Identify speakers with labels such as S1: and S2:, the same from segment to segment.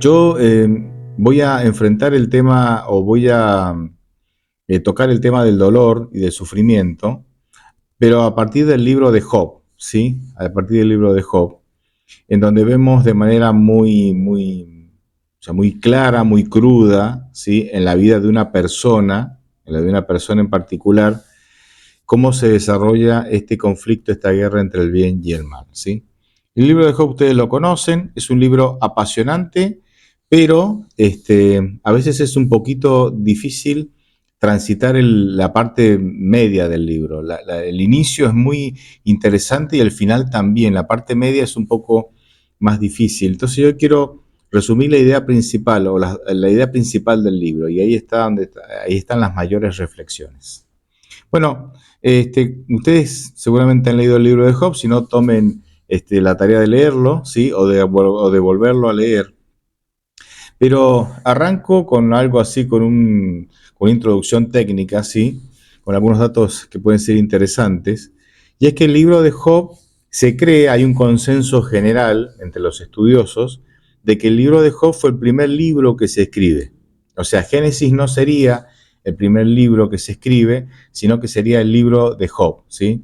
S1: Yo voy a enfrentar el tema o voy a tocar el tema del dolor y del sufrimiento, pero a partir del libro de Job, ¿sí? A partir del libro de Job, en donde vemos de manera muy clara, muy cruda, ¿sí? En la vida de una persona, en la de una persona en particular, cómo se desarrolla este conflicto, esta guerra entre el bien y el mal, ¿sí? El libro de Job ustedes lo conocen, es un libro apasionante, pero a veces es un poquito difícil transitar la parte media del libro. El inicio es muy interesante y el final también. La parte media es un poco más difícil. Entonces yo quiero resumir la idea principal o la idea principal del libro y ahí están las mayores reflexiones. Bueno, ustedes seguramente han leído el libro de Job, si no tomen la tarea de leerlo, ¿sí? O de volverlo a leer. Pero arranco con algo así, con una introducción técnica, ¿sí? Con algunos datos que pueden ser interesantes. Y es que el libro de Job se cree, hay un consenso general entre los estudiosos, de que el libro de Job fue el primer libro que se escribe. O sea, Génesis no sería el primer libro que se escribe, sino que sería el libro de Job, ¿sí?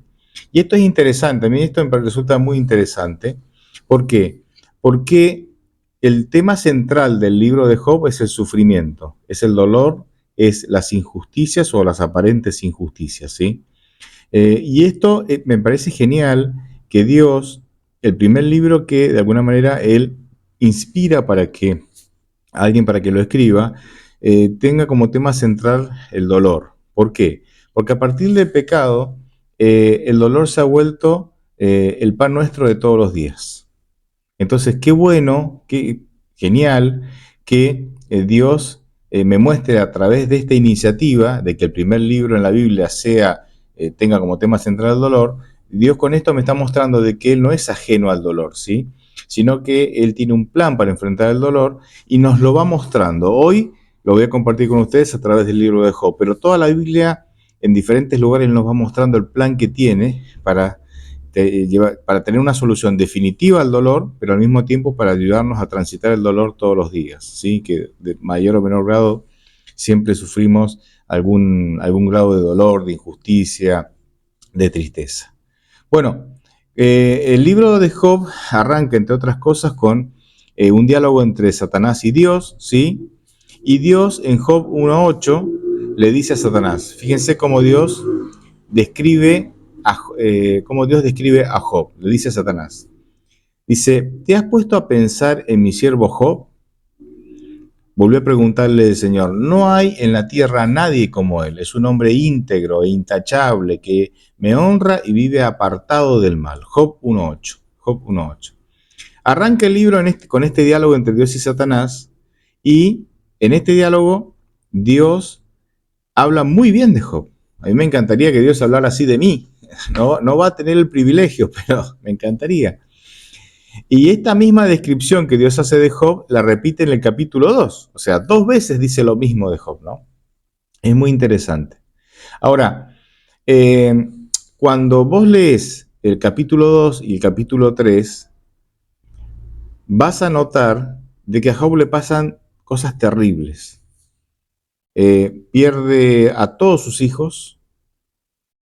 S1: Y esto es interesante, a mí esto me resulta muy interesante. ¿Por qué? Porque el tema central del libro de Job es el sufrimiento, es el dolor, es las injusticias o las aparentes injusticias, ¿sí? Y esto me parece genial que Dios, el primer libro que de alguna manera Él inspira para que lo escriba, tenga como tema central el dolor. ¿Por qué? Porque a partir del pecado, el dolor se ha vuelto el pan nuestro de todos los días. Entonces, qué bueno, qué genial que Dios me muestre a través de esta iniciativa, de que el primer libro en la Biblia tenga como tema central el dolor. Dios con esto me está mostrando de que Él no es ajeno al dolor, ¿sí? Sino que Él tiene un plan para enfrentar el dolor y nos lo va mostrando. Hoy lo voy a compartir con ustedes a través del libro de Job, pero toda la Biblia en diferentes lugares nos va mostrando el plan que tiene para tener una solución definitiva al dolor, pero al mismo tiempo para ayudarnos a transitar el dolor todos los días, ¿sí? Que de mayor o menor grado siempre sufrimos algún grado de dolor, de injusticia, de tristeza. Bueno, el libro de Job arranca, entre otras cosas, con un diálogo entre Satanás y Dios, ¿sí? Y Dios en Job 1.8 le dice a Satanás, fíjense cómo Dios describe a Job, le dice a Satanás. Dice, ¿te has puesto a pensar en mi siervo Job? Volvió a preguntarle el Señor, no hay en la tierra nadie como él, es un hombre íntegro e intachable que me honra y vive apartado del mal. Job 1.8. Job 1.8. Arranca el libro con este diálogo entre Dios y Satanás y en este diálogo Dios habla muy bien de Job. A mí me encantaría que Dios hablara así de mí. No va a tener el privilegio, pero me encantaría. Y esta misma descripción que Dios hace de Job la repite en el capítulo 2. O sea, 2 veces dice lo mismo de Job, ¿no? Es muy interesante. Ahora, cuando vos lees el capítulo 2 y el capítulo 3, vas a notar de que a Job le pasan cosas terribles. Pierde a todos sus hijos,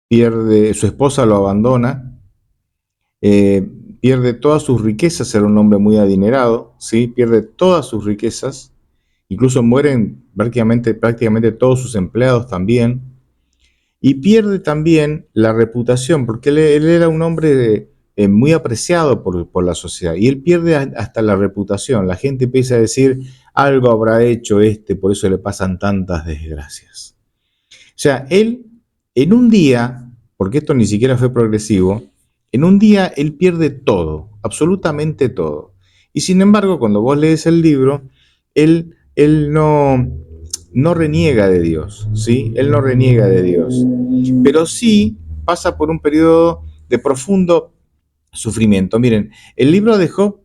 S1: su esposa lo abandona, pierde todas sus riquezas, era un hombre muy adinerado, ¿sí? Pierde todas sus riquezas, incluso mueren prácticamente todos sus empleados también, y pierde también la reputación, porque él era un hombre muy apreciado por la sociedad, y él pierde hasta la reputación. La gente empieza a decir, algo habrá hecho por eso le pasan tantas desgracias. O sea, él en un día, porque esto ni siquiera fue progresivo, en un día él pierde todo, absolutamente todo. Y sin embargo, cuando vos lees el libro, él no reniega de Dios, ¿sí? Él no reniega de Dios. Pero sí pasa por un periodo de profundo sufrimiento. Miren, el libro de Job,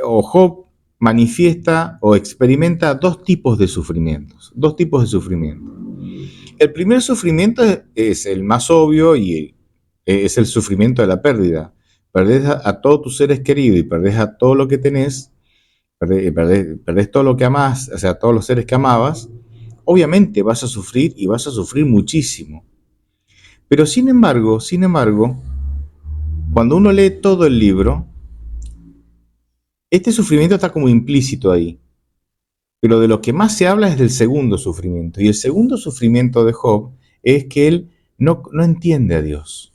S1: o Job manifiesta o experimenta dos tipos de sufrimientos. Dos tipos de sufrimiento. El primer sufrimiento es el más obvio y es el sufrimiento de la pérdida. Perdés a todos tus seres queridos y perdés a todo lo que tenés, perdés todo lo que amás, o sea, todos los seres que amabas, obviamente vas a sufrir y vas a sufrir muchísimo. Pero sin embargo, cuando uno lee todo el libro, este sufrimiento está como implícito ahí. Pero de lo que más se habla es del segundo sufrimiento. Y el segundo sufrimiento de Job es que él no entiende a Dios.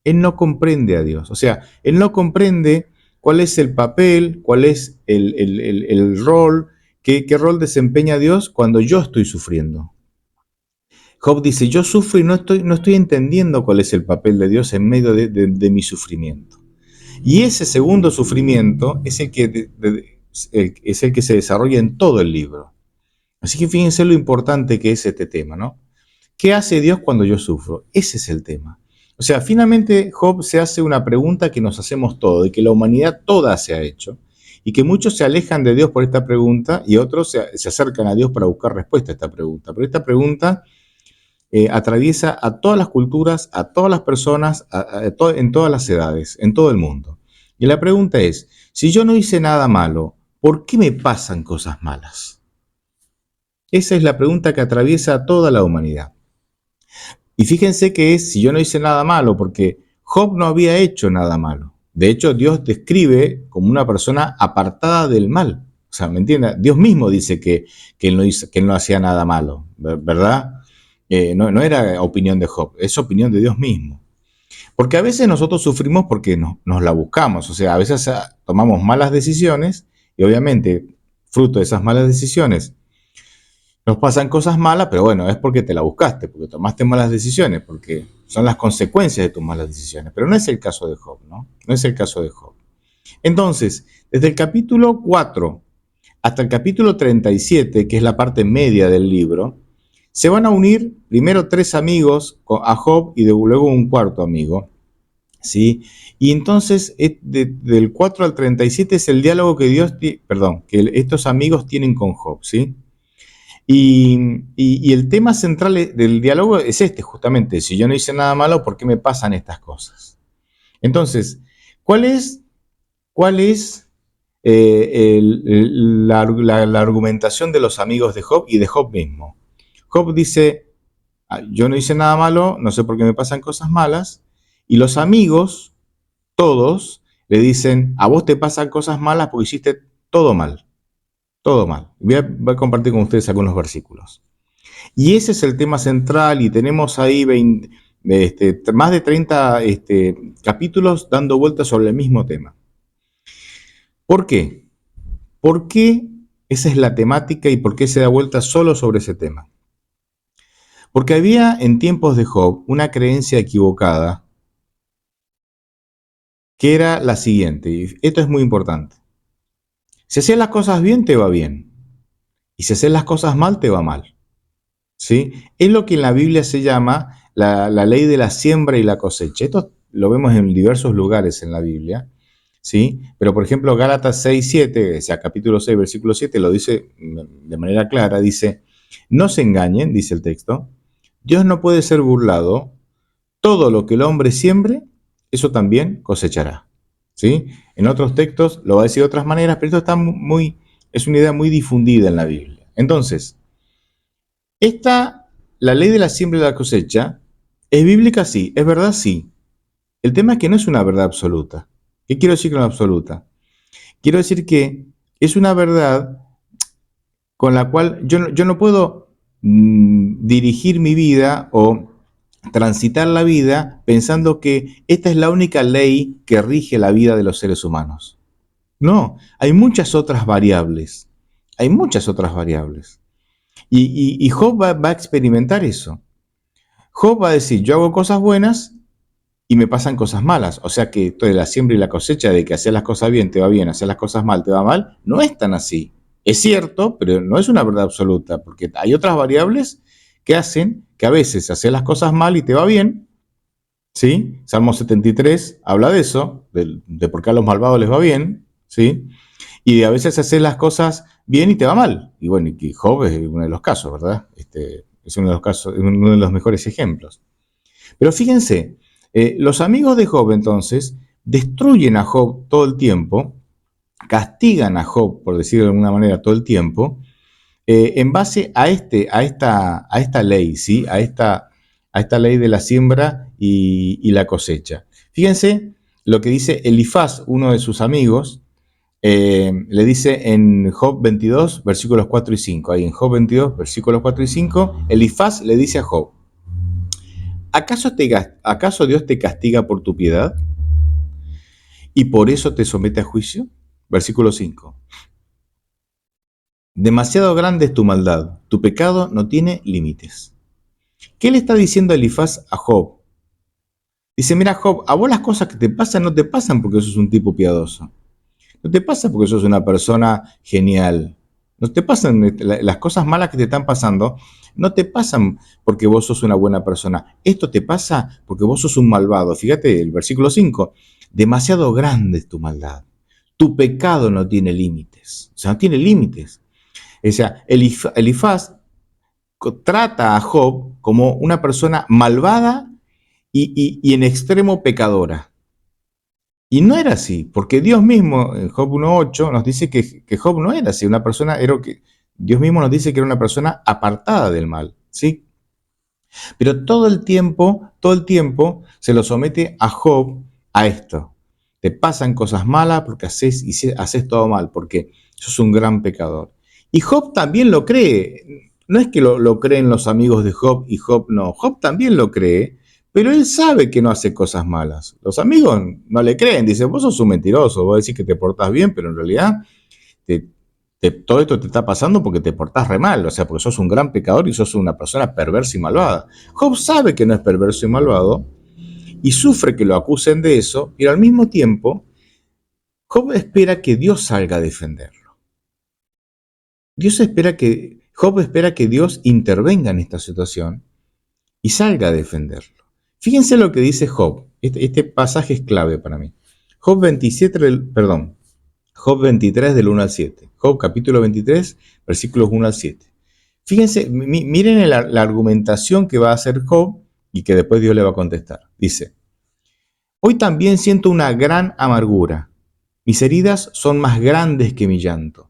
S1: Él no comprende a Dios. O sea, él no comprende cuál es el papel, cuál es el rol, qué rol desempeña Dios cuando yo estoy sufriendo. Job dice, yo sufro y no estoy entendiendo cuál es el papel de Dios en medio de mi sufrimiento. Y ese segundo sufrimiento es es el que se desarrolla en todo el libro. Así que fíjense lo importante que es este tema, ¿no? ¿Qué hace Dios cuando yo sufro? Ese es el tema. O sea, finalmente Job se hace una pregunta que nos hacemos todos, y que la humanidad toda se ha hecho, y que muchos se alejan de Dios por esta pregunta y otros se acercan a Dios para buscar respuesta a esta pregunta. Pero esta pregunta atraviesa a todas las culturas, a todas las personas, en todas las edades, en todo el mundo. Y la pregunta es, si yo no hice nada malo, ¿por qué me pasan cosas malas? Esa es la pregunta que atraviesa a toda la humanidad. Y fíjense que es si yo no hice nada malo, porque Job no había hecho nada malo. De hecho, Dios describe como una persona apartada del mal. O sea, ¿me entiendes? Dios mismo dice que él no hacía nada malo, ¿verdad? No era opinión de Job, es opinión de Dios mismo. Porque a veces nosotros sufrimos porque nos la buscamos. O sea, a veces tomamos malas decisiones y obviamente, fruto de esas malas decisiones, nos pasan cosas malas, pero bueno, es porque te la buscaste, porque tomaste malas decisiones, porque son las consecuencias de tus malas decisiones. Pero no es el caso de Job, ¿no? No es el caso de Job. Entonces, desde el capítulo 4 hasta el capítulo 37, que es la parte media del libro, se van a unir primero 3 amigos a Job y luego un cuarto amigo, ¿sí? Y entonces, del 4 al 37 es el diálogo que que estos amigos tienen con Job, ¿sí? Y el tema central del diálogo es este, justamente, si yo no hice nada malo, ¿por qué me pasan estas cosas? Entonces, ¿cuál es la argumentación de los amigos de Job y de Job mismo? Job dice, yo no hice nada malo, no sé por qué me pasan cosas malas, y los amigos, todos, le dicen, a vos te pasan cosas malas porque hiciste todo mal. Todo mal. Voy a compartir con ustedes algunos versículos. Y ese es el tema central y tenemos ahí más de 30 capítulos dando vueltas sobre el mismo tema. ¿Por qué? ¿Por qué esa es la temática y por qué se da vuelta solo sobre ese tema? Porque había en tiempos de Job una creencia equivocada que era la siguiente, y esto es muy importante. Si haces las cosas bien, te va bien. Y si haces las cosas mal, te va mal. ¿Sí? Es lo que en la Biblia se llama la ley de la siembra y la cosecha. Esto lo vemos en diversos lugares en la Biblia, ¿sí? Pero por ejemplo Gálatas 6:7, o sea, capítulo 6, versículo 7, lo dice de manera clara, dice, no se engañen, dice el texto, Dios no puede ser burlado, todo lo que el hombre siembre, eso también cosechará, ¿sí? En otros textos lo va a decir de otras maneras, pero esto es una idea muy difundida en la Biblia. Entonces, la ley de la siembra y la cosecha, ¿es bíblica? Sí. ¿Es verdad? Sí. El tema es que no es una verdad absoluta. ¿Qué quiero decir con absoluta? Quiero decir que es una verdad con la cual yo no puedo dirigir mi vida o transitar la vida pensando que esta es la única ley que rige la vida de los seres humanos. No, hay muchas otras variables. Hay muchas otras variables. Y Job va a experimentar eso. Job va a decir, yo hago cosas buenas y me pasan cosas malas. O sea que esto de la siembra y la cosecha, de que hacer las cosas bien te va bien, hacer las cosas mal te va mal, no es tan así. Es cierto, pero no es una verdad absoluta, porque hay otras variables que hacen que a veces hacer las cosas mal y te va bien, ¿sí? Salmo 73 habla de eso, de por qué a los malvados les va bien, ¿sí? Y a veces hacer las cosas bien y te va mal. Y bueno, y Job es uno de los casos, ¿verdad? Es uno de los casos, uno de los mejores ejemplos. Pero fíjense, los amigos de Job entonces destruyen a Job todo el tiempo castigan a Job, por decirlo de alguna manera, todo el tiempo, en base a esta ley, ¿sí? A esta ley de la siembra y la cosecha. Fíjense lo que dice Elifaz, uno de sus amigos, le dice en Job 22, versículos 4 y 5. Ahí en Job 22, versículos 4 y 5, Elifaz le dice a Job, ¿acaso Dios te castiga por tu piedad y por eso te somete a juicio? Versículo 5. Demasiado grande es tu maldad, tu pecado no tiene límites. ¿Qué le está diciendo Elifaz a Job? Dice, mira Job, a vos las cosas que te pasan no te pasan porque sos un tipo piadoso. No te pasa porque sos una persona genial. No te pasan las cosas malas que te están pasando, no te pasan porque vos sos una buena persona. Esto te pasa porque vos sos un malvado. Fíjate el versículo 5. Demasiado grande es tu maldad. Tu pecado no tiene límites. O sea, no tiene límites. O sea, Elifaz trata a Job como una persona malvada y en extremo pecadora. Y no era así, porque Dios mismo, en Job 1.8, nos dice que Job no era así, una persona, Dios mismo nos dice que era una persona apartada del mal, ¿sí? Pero todo el tiempo se lo somete a Job a esto. Te pasan cosas malas porque haces todo mal, porque sos un gran pecador. Y Job también lo cree. No es que lo creen los amigos de Job y Job no. Job también lo cree, pero él sabe que no hace cosas malas. Los amigos no le creen. Dicen, vos sos un mentiroso, vos decís que te portás bien, pero en realidad te, todo esto te está pasando porque te portás re mal, o sea, porque sos un gran pecador y sos una persona perversa y malvada. Job sabe que no es perverso y malvado y sufre que lo acusen de eso, pero al mismo tiempo, Job espera que Dios salga a defenderlo. Job espera que Dios intervenga en esta situación y salga a defenderlo. Fíjense lo que dice Job. Este pasaje es clave para mí. Job 27, perdón, Job 23 del 1 al 7. Job capítulo 23, versículos 1 al 7. Fíjense, miren la argumentación que va a hacer Job y que después Dios le va a contestar. Dice, hoy también siento una gran amargura. Mis heridas son más grandes que mi llanto.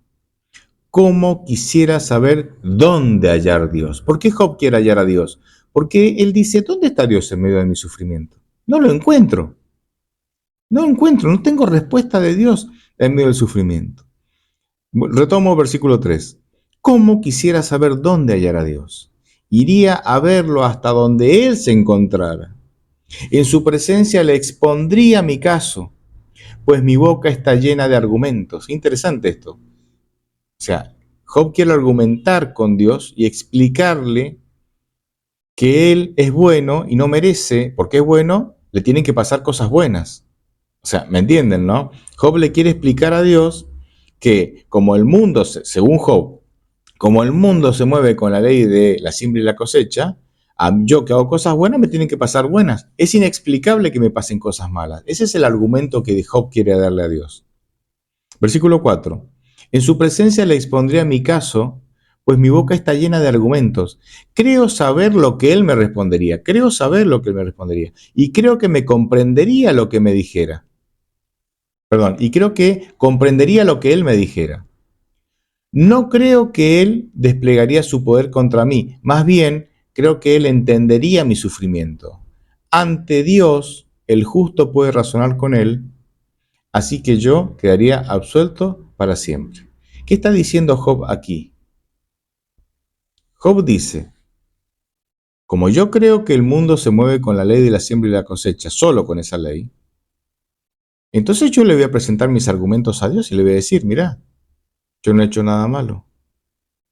S1: ¿Cómo quisiera saber dónde hallar Dios? ¿Por qué Job quiere hallar a Dios? Porque él dice, ¿dónde está Dios en medio de mi sufrimiento? No lo encuentro. No tengo respuesta de Dios en medio del sufrimiento. Retomo versículo 3. ¿Cómo quisiera saber dónde hallar a Dios? Iría a verlo hasta donde Él se encontrara. En su presencia le expondría mi caso, pues mi boca está llena de argumentos. Interesante esto. O sea, Job quiere argumentar con Dios y explicarle que Él es bueno y no merece, porque es bueno, le tienen que pasar cosas buenas. O sea, ¿me entienden, no? Job le quiere explicar a Dios que como el mundo, según Job, como el mundo se mueve con la ley de la siembra y la cosecha, yo que hago cosas buenas me tienen que pasar buenas. Es inexplicable que me pasen cosas malas. Ese es el argumento que Job quiere darle a Dios. Versículo 4. En su presencia le expondría mi caso, pues mi boca está llena de argumentos. Creo saber lo que él me respondería. Creo saber lo que él me respondería. Y creo que me comprendería lo que me dijera. Perdón, y creo que comprendería lo que él me dijera. No creo que él desplegaría su poder contra mí, más bien creo que él entendería mi sufrimiento. Ante Dios, el justo puede razonar con él, así que yo quedaría absuelto para siempre. ¿Qué está diciendo Job aquí? Job dice, como yo creo que el mundo se mueve con la ley de la siembra y la cosecha, solo con esa ley, entonces yo le voy a presentar mis argumentos a Dios y le voy a decir, mira, yo no he hecho nada malo.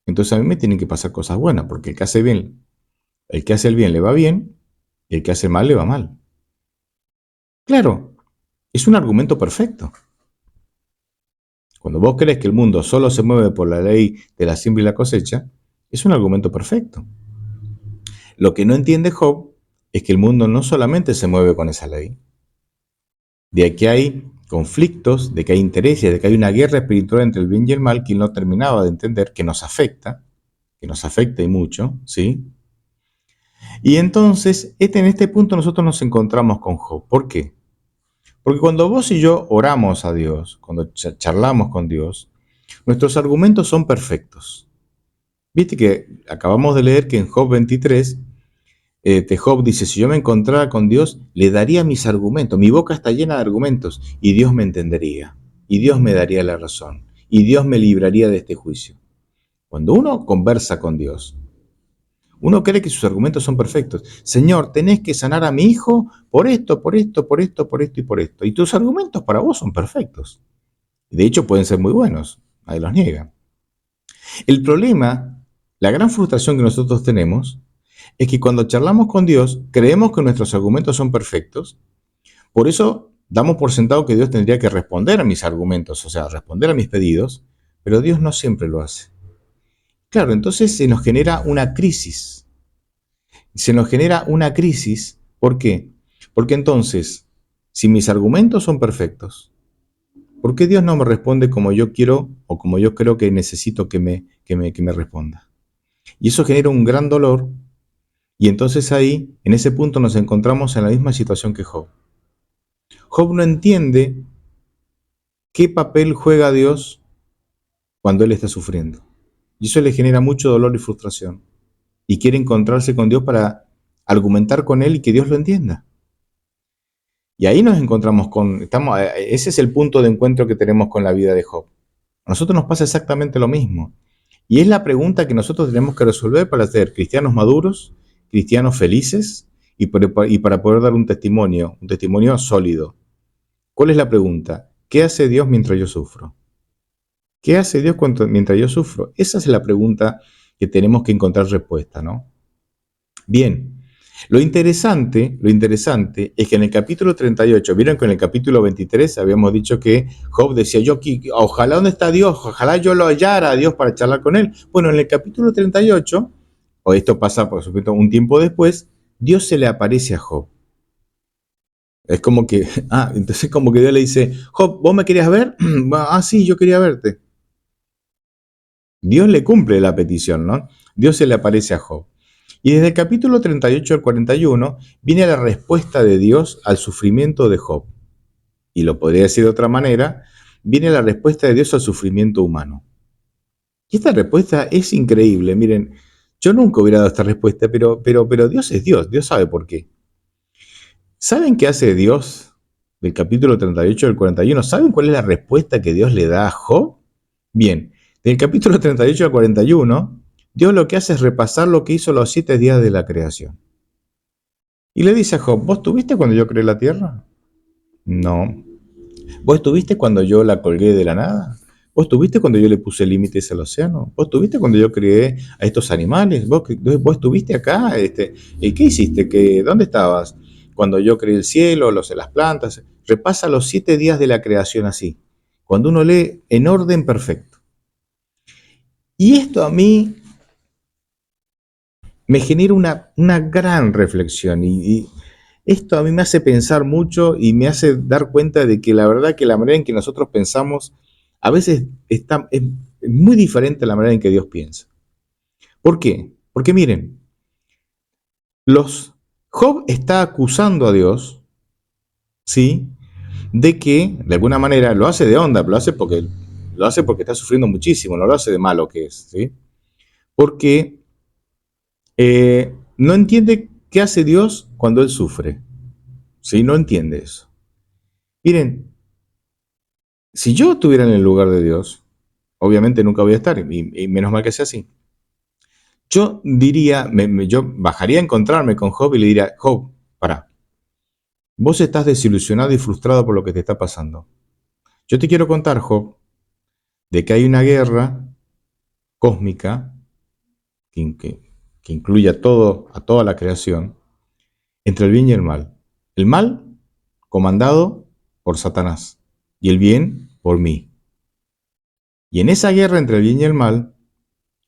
S1: Entonces a mí me tienen que pasar cosas buenas, porque el que hace el bien le va bien, y el que hace mal le va mal. Claro, es un argumento perfecto. Cuando vos crees que el mundo solo se mueve por la ley de la siembra y la cosecha, es un argumento perfecto. Lo que no entiende Job es que el mundo no solamente se mueve con esa ley, de que hay conflictos, de que hay intereses, de que hay una guerra espiritual entre el bien y el mal que él no terminaba de entender, que nos afecta y mucho, ¿sí? Y entonces, en este punto nosotros nos encontramos con Job. ¿Por qué? Porque cuando vos y yo oramos a Dios, cuando charlamos con Dios, nuestros argumentos son perfectos. Viste que acabamos de leer que en Job 23, Job dice, si yo me encontrara con Dios, le daría mis argumentos, mi boca está llena de argumentos, y Dios me entendería, y Dios me daría la razón, y Dios me libraría de este juicio. Cuando uno conversa con Dios, uno cree que sus argumentos son perfectos. Señor, tenés que sanar a mi hijo por esto, por esto, por esto, por esto y por esto. Y tus argumentos para vos son perfectos. De hecho, pueden ser muy buenos. Nadie los niega. El problema, la gran frustración que nosotros tenemos, es que cuando charlamos con Dios, creemos que nuestros argumentos son perfectos. Por eso damos por sentado que Dios tendría que responder a mis argumentos, o sea, responder a mis pedidos, pero Dios no siempre lo hace. Claro, entonces se nos genera una crisis. Se nos genera una crisis. ¿Por qué? Porque entonces, si mis argumentos son perfectos, ¿por qué Dios no me responde como yo quiero o como yo creo que necesito que me responda? Y eso genera un gran dolor. Y entonces ahí, en ese punto, nos encontramos en la misma situación que Job. Job no entiende qué papel juega Dios cuando él está sufriendo. Y eso le genera mucho dolor y frustración. Y quiere encontrarse con Dios para argumentar con él y que Dios lo entienda. Y ahí nos encontramos ese es el punto de encuentro que tenemos con la vida de Job. A nosotros nos pasa exactamente lo mismo. Y es la pregunta que nosotros tenemos que resolver para ser cristianos maduros, cristianos felices y para poder dar un testimonio sólido. ¿Cuál es la pregunta? ¿Qué hace Dios mientras yo sufro? ¿Qué hace Dios mientras yo sufro? Esa es la pregunta que tenemos que encontrar respuesta, ¿no? Bien. Lo interesante es que en el capítulo 38, vieron que en el capítulo 23 habíamos dicho que Job decía, ojalá ¿dónde está Dios? Ojalá yo lo hallara a Dios para charlar con él. Bueno, en el capítulo 38, o esto pasa por supuesto un tiempo después, Dios se le aparece a Job. Es como que, entonces como que Dios le dice, Job, ¿vos me querías ver? Sí, yo quería verte. Dios le cumple la petición, ¿no? Dios se le aparece a Job. Y desde el capítulo 38 al 41 viene la respuesta de Dios al sufrimiento de Job. Y lo podría decir de otra manera, viene la respuesta de Dios al sufrimiento humano. Y esta respuesta es increíble. Miren, yo nunca hubiera dado esta respuesta, pero Dios es Dios, Dios sabe por qué. ¿Saben qué hace Dios del capítulo 38 al 41? ¿Saben cuál es la respuesta que Dios le da a Job? Bien, del capítulo 38 al 41, Dios lo que hace es repasar lo que hizo los 7 días de la creación. Y le dice a Job, ¿vos estuviste cuando yo creé la tierra? No. ¿Vos estuviste cuando yo la colgué de la nada? ¿Vos estuviste cuando yo le puse límites al océano? ¿Vos estuviste cuando yo creé a estos animales? ¿Vos estuviste acá? ¿Y qué hiciste? ¿Dónde estabas? Cuando yo creé el cielo, las plantas. Repasa los 7 días de la creación así. Cuando uno lee en orden perfecto. Y esto a mí me genera una gran reflexión y esto a mí me hace pensar mucho y me hace dar cuenta de que la verdad que la manera en que nosotros pensamos a veces es muy diferente a la manera en que Dios piensa. ¿Por qué? Porque miren, Job está acusando a Dios, ¿sí? De que, de alguna manera, lo hace de onda, lo hace porque está sufriendo muchísimo, no lo hace de malo que es, ¿sí? Porque no entiende qué hace Dios cuando él sufre. ¿Sí? No entiende eso. Miren, si yo estuviera en el lugar de Dios, obviamente nunca voy a estar, y menos mal que sea así. Yo diría, yo bajaría a encontrarme con Job y le diría, Job, pará, vos estás desilusionado y frustrado por lo que te está pasando. Yo te quiero contar, Job, de que hay una guerra cósmica que incluye a toda la creación, entre el bien y el mal. El mal comandado por Satanás y el bien por mí. Y en esa guerra entre el bien y el mal,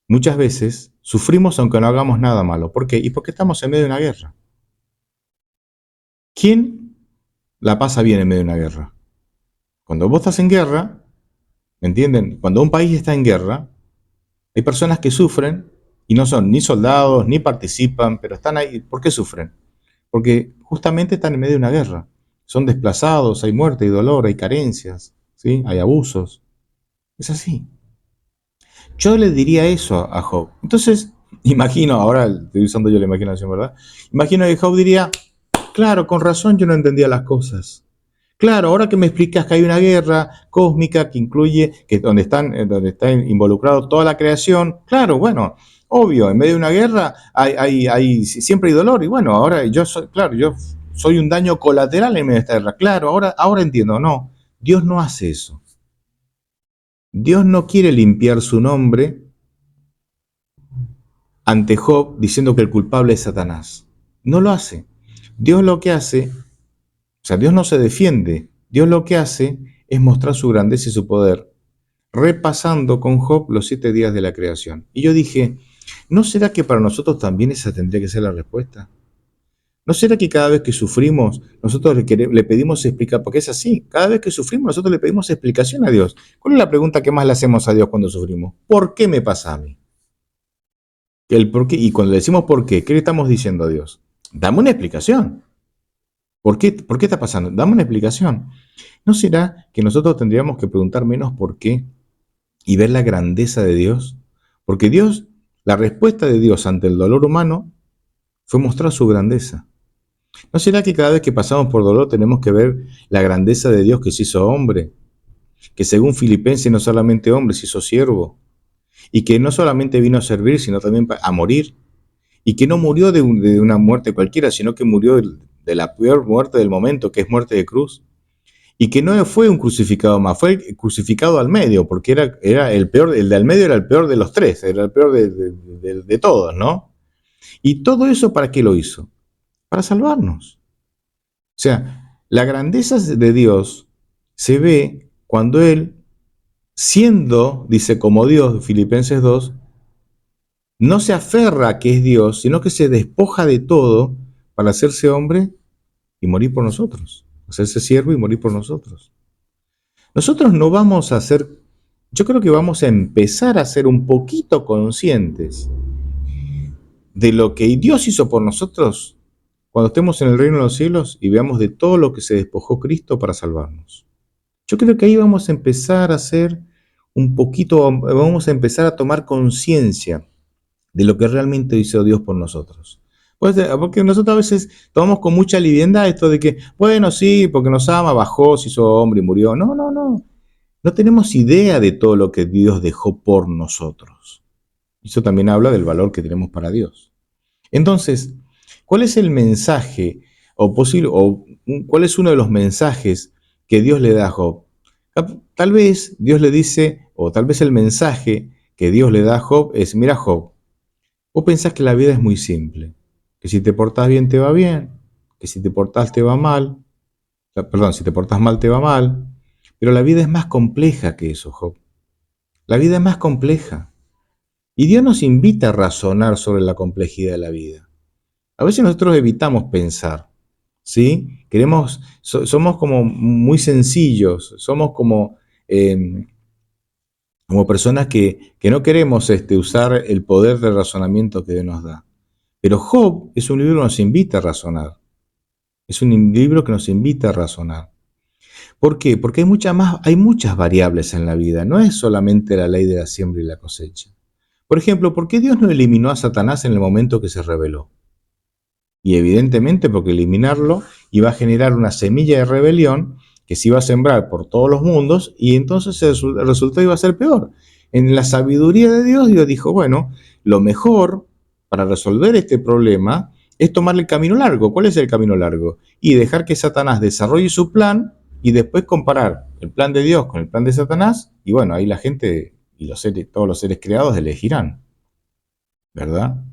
S1: muchas veces sufrimos aunque no hagamos nada malo. ¿Por qué? Y porque estamos en medio de una guerra. ¿Quién la pasa bien en medio de una guerra? Cuando vos estás en guerra, ¿me entienden? Cuando un país está en guerra, hay personas que sufren y no son ni soldados, ni participan, pero están ahí. ¿Por qué sufren? Porque justamente están en medio de una guerra. son desplazados, hay muerte, hay dolor, hay carencias, ¿sí? Hay abusos. Es así. Yo le diría eso a Job. Entonces, imagino, ahora estoy usando yo la imaginación, ¿verdad? Imagino que Job diría, claro, con razón yo no entendía las cosas. Claro, ahora que me explicas que hay una guerra cósmica que incluye, que donde está involucrado toda la creación, claro, bueno, obvio, en medio de una guerra siempre hay dolor, y bueno, ahora yo soy un daño colateral en medio de esta guerra, claro, ahora entiendo, no, Dios no hace eso. Dios no quiere limpiar su nombre ante Job diciendo que el culpable es Satanás. No lo hace. Dios lo que hace, o sea, Dios no se defiende. Dios lo que hace es mostrar su grandeza y su poder, repasando con Job los 7 días de la creación. Y yo dije, ¿no será que para nosotros también esa tendría que ser la respuesta? ¿No será que cada vez que sufrimos, nosotros le pedimos explicación? Porque es así, cada vez que sufrimos, nosotros le pedimos explicación a Dios. ¿Cuál es la pregunta que más le hacemos a Dios cuando sufrimos? ¿Por qué me pasa a mí? El por qué, y cuando le decimos ¿qué le estamos diciendo a Dios? Dame una explicación. ¿Por qué está pasando? Dame una explicación. ¿No será que nosotros tendríamos que preguntar menos por qué y ver la grandeza de Dios? Porque Dios, la respuesta de Dios ante el dolor humano fue mostrar su grandeza. ¿No será que cada vez que pasamos por dolor tenemos que ver la grandeza de Dios que se hizo hombre? Que según Filipenses no solamente hombre, se hizo siervo. Y que no solamente vino a servir, sino también a morir. Y que no murió de una muerte cualquiera, sino que murió de la peor muerte del momento, que es muerte de cruz. Y que no fue un crucificado más, fue el crucificado al medio, porque era el peor, el de al medio era el peor de los tres, era el peor de todos, ¿no? Y todo eso, ¿para qué lo hizo? Para salvarnos. O sea, la grandeza de Dios se ve cuando Él, siendo, dice como Dios, Filipenses 2, no se aferra a que es Dios, sino que se despoja de todo para hacerse hombre y morir por nosotros, hacerse siervo y morir por nosotros. Nosotros no vamos a ser, yo creo que vamos a empezar a ser un poquito conscientes de lo que Dios hizo por nosotros cuando estemos en el reino de los cielos y veamos de todo lo que se despojó Cristo para salvarnos. Yo creo que ahí vamos a empezar a hacer un poquito, vamos a empezar a tomar conciencia de lo que realmente hizo Dios por nosotros. Pues, porque nosotros a veces tomamos con mucha liviandad esto de que, bueno, sí, porque nos ama, bajó, se hizo hombre y murió. No, no, no. No tenemos idea de todo lo que Dios dejó por nosotros. Eso también habla del valor que tenemos para Dios. Entonces, ¿cuál es el mensaje o cuál es uno de los mensajes que Dios le da a Job? Tal vez Dios le dice, o tal vez el mensaje que Dios le da a Job es, mira Job, vos pensás que la vida es muy simple, que si te portás bien te va bien, que si te portás te va mal, perdón, si te portás mal te va mal, pero la vida es más compleja que eso, Job. La vida es más compleja. Y Dios nos invita a razonar sobre la complejidad de la vida. A veces nosotros evitamos pensar, ¿sí? Somos como muy sencillos, somos como personas que no queremos usar el poder de razonamiento que Dios nos da. Pero Job es un libro que nos invita a razonar. Es un libro que nos invita a razonar. ¿Por qué? Porque hay muchas variables en la vida. No es solamente la ley de la siembra y la cosecha. Por ejemplo, ¿por qué Dios no eliminó a Satanás en el momento que se rebeló? Y evidentemente porque eliminarlo iba a generar una semilla de rebelión que se iba a sembrar por todos los mundos y entonces el resultado iba a ser peor. En la sabiduría de Dios, Dios dijo, bueno, lo mejor para resolver este problema es tomar el camino largo. ¿Cuál es el camino largo? Y dejar que Satanás desarrolle su plan y después comparar el plan de Dios con el plan de Satanás y bueno, ahí la gente y todos los seres creados elegirán, ¿verdad?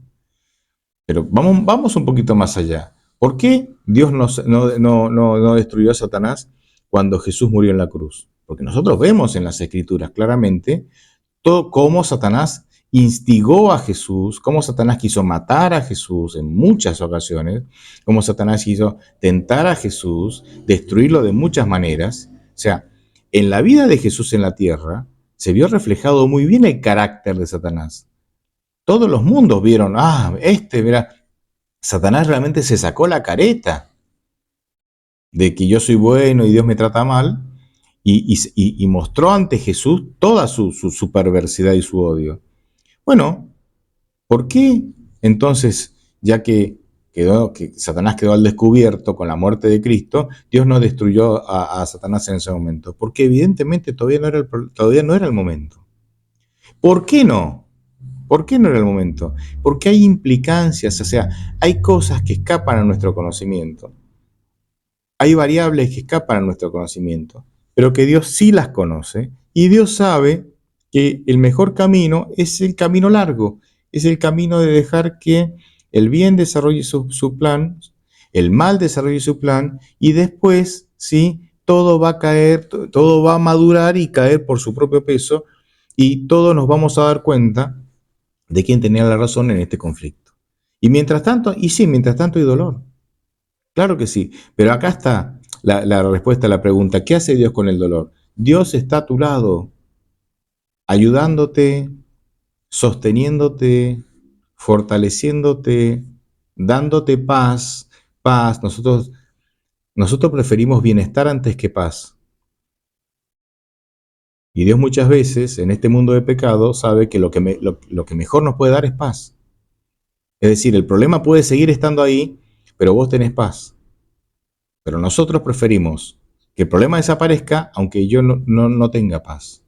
S1: Pero vamos un poquito más allá. ¿Por qué Dios no destruyó a Satanás cuando Jesús murió en la cruz? Porque nosotros vemos en las Escrituras claramente todo cómo Satanás instigó a Jesús, cómo Satanás quiso matar a Jesús en muchas ocasiones, cómo Satanás quiso tentar a Jesús, destruirlo de muchas maneras. O sea, en la vida de Jesús en la tierra se vio reflejado muy bien el carácter de Satanás. Todos los mundos vieron, mira, Satanás realmente se sacó la careta. de que yo soy bueno y Dios me trata mal, y mostró ante Jesús toda su perversidad y su odio. Bueno, ¿por qué entonces, ya que Satanás quedó al descubierto con la muerte de Cristo, Dios no destruyó a Satanás en ese momento? Porque evidentemente todavía no era el momento. ¿Por qué no? ¿Por qué no era el momento? Porque hay implicancias, o sea, hay cosas que escapan a nuestro conocimiento. Hay variables que escapan a nuestro conocimiento, pero que Dios sí las conoce, y Dios sabe que el mejor camino es el camino largo, es el camino de dejar que el bien desarrolle su plan, el mal desarrolle su plan, y después, sí, todo va a caer, todo va a madurar y caer por su propio peso, y todos nos vamos a dar cuenta de quién tenía la razón en este conflicto. Y mientras tanto, y sí, mientras tanto hay dolor. Claro que sí, pero acá está la respuesta a la pregunta, ¿qué hace Dios con el dolor? Dios está a tu lado, ayudándote, sosteniéndote, fortaleciéndote, dándote paz, paz. Nosotros preferimos bienestar antes que paz. Y Dios muchas veces, en este mundo de pecado, sabe que lo que mejor nos puede dar es paz. Es decir, el problema puede seguir estando ahí, pero vos tenés paz. Pero nosotros preferimos que el problema desaparezca aunque yo no tenga paz.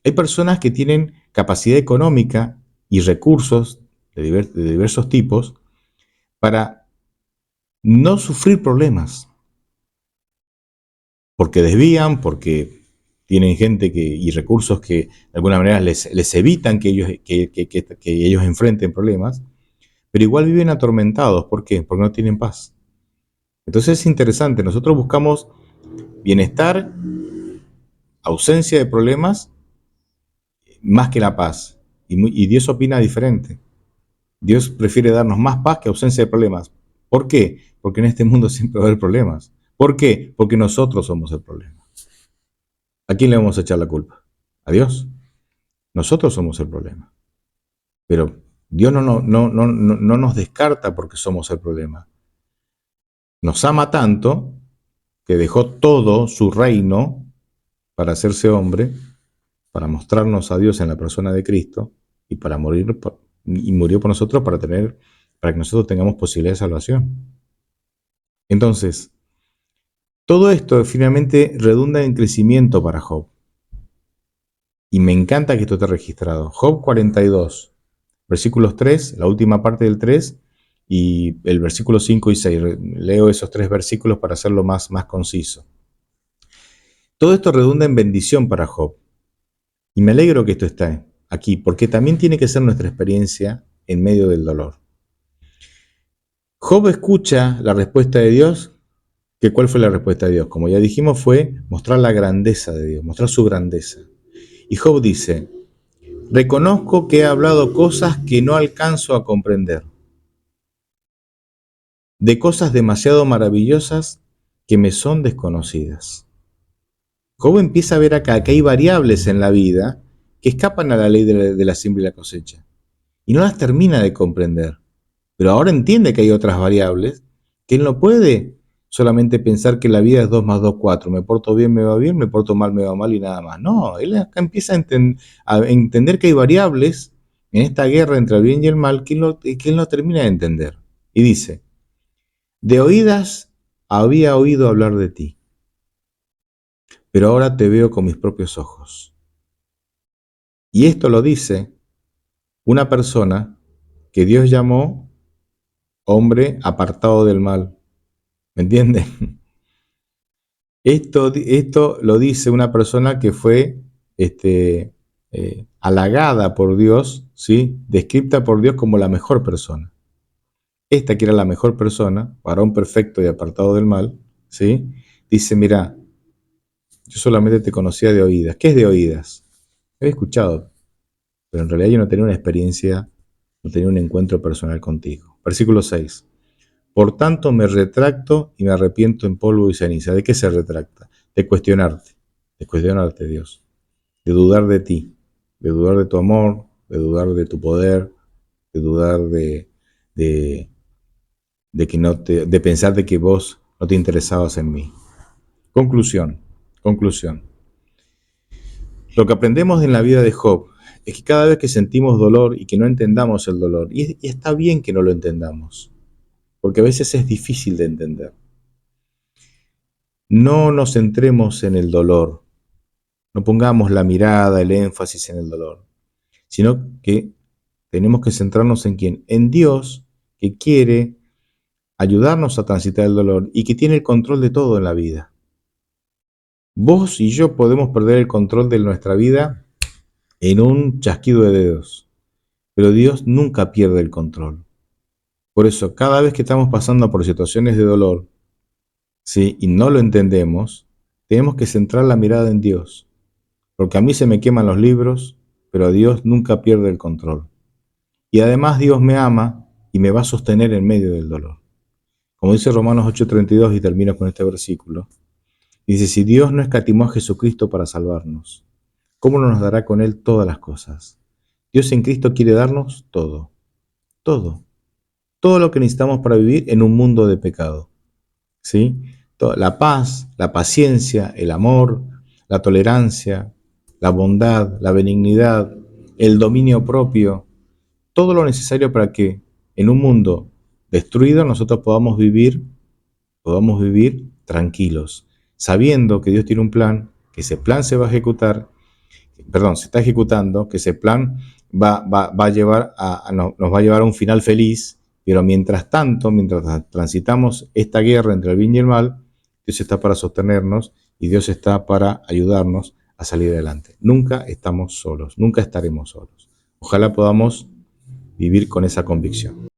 S1: Hay personas que tienen capacidad económica y recursos de diversos tipos para no sufrir problemas, porque desvían, porque tienen gente y recursos que de alguna manera les evitan que ellos enfrenten problemas, pero igual viven atormentados. ¿Por qué? Porque no tienen paz. Entonces es interesante, nosotros buscamos bienestar, ausencia de problemas, más que la paz. Y Dios opina diferente. Dios prefiere darnos más paz que ausencia de problemas. ¿Por qué? Porque en este mundo siempre va a haber problemas. ¿Por qué? Porque nosotros somos el problema. ¿A quién le vamos a echar la culpa? ¿A Dios? Nosotros somos el problema. Pero Dios no nos descarta porque somos el problema. Nos ama tanto que dejó todo su reino para hacerse hombre, para mostrarnos a Dios en la persona de Cristo y para morir y murió por nosotros para que nosotros tengamos posibilidad de salvación. Entonces, todo esto finalmente redunda en crecimiento para Job. Y me encanta que esto esté registrado. Job 42, versículos 3, la última parte del 3 y el versículo 5 y 6. Leo esos tres versículos para hacerlo más conciso. Todo esto redunda en bendición para Job. Y me alegro que esto esté aquí, porque también tiene que ser nuestra experiencia en medio del dolor. Job escucha la respuesta de Dios. ¿Cuál fue la respuesta de Dios? Como ya dijimos, fue mostrar la grandeza de Dios, mostrar su grandeza. Y Job dice, reconozco que he hablado cosas que no alcanzo a comprender, de cosas demasiado maravillosas que me son desconocidas. Job empieza a ver acá que hay variables en la vida que escapan a la ley de la siembra y la cosecha, y no las termina de comprender. Pero ahora entiende que hay otras variables que él no puede solamente pensar que la vida es 2 más 2, 4. Me porto bien, me va bien, me porto mal, me va mal y nada más. No, él acá empieza a entender que hay variables en esta guerra entre el bien y el mal que él no termina de entender. Y dice, de oídas había oído hablar de ti, pero ahora te veo con mis propios ojos. Y esto lo dice una persona que Dios llamó hombre apartado del mal. ¿Me entienden? Esto lo dice una persona que fue halagada por Dios, ¿sí? Descripta por Dios como la mejor persona. Esta que era la mejor persona, varón perfecto y apartado del mal, ¿sí? Dice, mira, yo solamente te conocía de oídas. ¿Qué es de oídas? He escuchado, pero en realidad yo no tenía una experiencia, no tenía un encuentro personal contigo. Versículo 6. Por tanto me retracto y me arrepiento en polvo y ceniza. ¿De qué se retracta? De cuestionarte, Dios, de dudar de ti, de dudar de tu amor, de dudar de tu poder, de dudar de que no te, de pensar de que vos no te interesabas en mí. Conclusión. Lo que aprendemos en la vida de Job es que cada vez que sentimos dolor y que no entendamos el dolor, y está bien que no lo entendamos, porque a veces es difícil de entender, no nos centremos en el dolor, no pongamos la mirada, el énfasis en el dolor, sino que tenemos que centrarnos en quién, en Dios, que quiere ayudarnos a transitar el dolor y que tiene el control de todo en la vida. Vos y yo podemos perder el control de nuestra vida en un chasquido de dedos, pero Dios nunca pierde el control. Por eso, cada vez que estamos pasando por situaciones de dolor, ¿sí?, y no lo entendemos, tenemos que centrar la mirada en Dios, porque a mí se me queman los libros, pero Dios nunca pierde el control. Y además Dios me ama y me va a sostener en medio del dolor. Como dice Romanos 8:32, y termino con este versículo, dice: si Dios no escatimó a Jesucristo para salvarnos, ¿cómo no nos dará con Él todas las cosas? Dios en Cristo quiere darnos todo, todo lo que necesitamos para vivir en un mundo de pecado, ¿sí? La paz, la paciencia, el amor, la tolerancia, la bondad, la benignidad, el dominio propio, todo lo necesario para que en un mundo destruido nosotros podamos vivir tranquilos, sabiendo que Dios tiene un plan, que ese plan se va a ejecutar, se está ejecutando, que ese plan nos va a llevar a un final feliz, pero mientras tanto, mientras transitamos esta guerra entre el bien y el mal, Dios está para sostenernos y Dios está para ayudarnos a salir adelante. Nunca estamos solos, nunca estaremos solos. Ojalá podamos vivir con esa convicción.